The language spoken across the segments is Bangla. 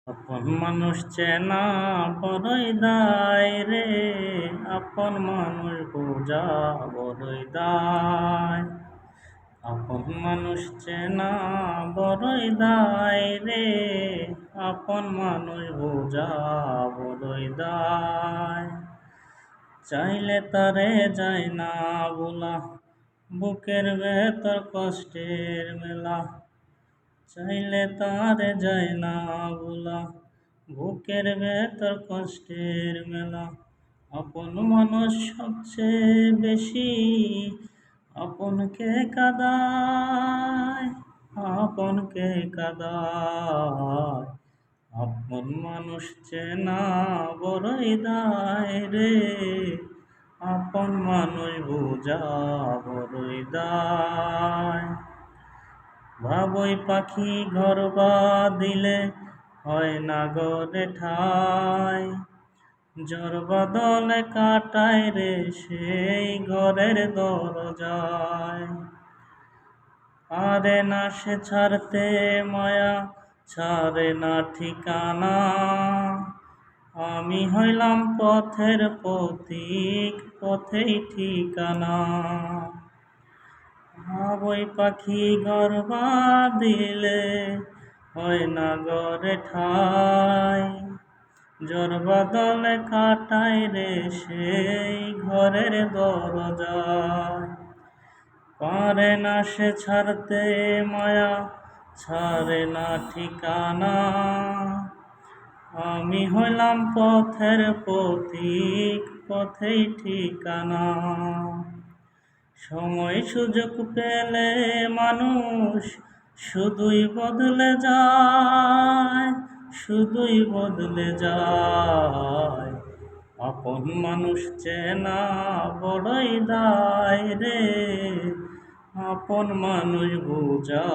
আপন মানুষ চেনা বড়ই দায় রে, আপন মানুষ বোঝা বড়ই দায়। আপন মানুষ চেনা বড়ই দায় রে, আপন মানুষ বোঝা বড়ই দায়। চাইলে তারে যায় না বলা, বুকের ভেতর কষ্টের মেলা। চাইলে তারে যায় না বলা, বুকের ভেতর কষ্টের মেলা। আপন মানুষ সবচেয়ে বেশি আপনকে কাঁদায়, আপনকে কাঁদায়। আপন মানুষ চেনা বড়ই দায় রে, আপন মানুষ বোঝা বড়ই দায়। বাবুই পাখি ঘর দিলে হয় না গরে ঠাই, ঝড় বাদলে কাটায় রে সেই ঘরের দরজায়। পারে না সে ছাড়তে মায়া, ছাড়ে না ঠিকানা। আমি হইলাম পথের পথিক, পথেই ঠিকানা। বাবুই পাখি ঘর দিলে হয় না গরে ঠাই, ঝড় বাদলে কাটায় রে সেই ঘরের দরজায়। পারে না সে ছাড়তে মায়া, ছাড়ে না ঠিকানা। আমি হইলাম পথের পথিক, পথেই ঠিকানা। সময় সুযোগ পেলে মানুষ শুধুই বদলে যায়, শুধুই বদলে যায়। আপন মানুষ চেনা বড়ই দায় রে, আপন মানুষ বোঝা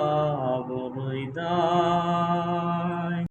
বড়ই দায়।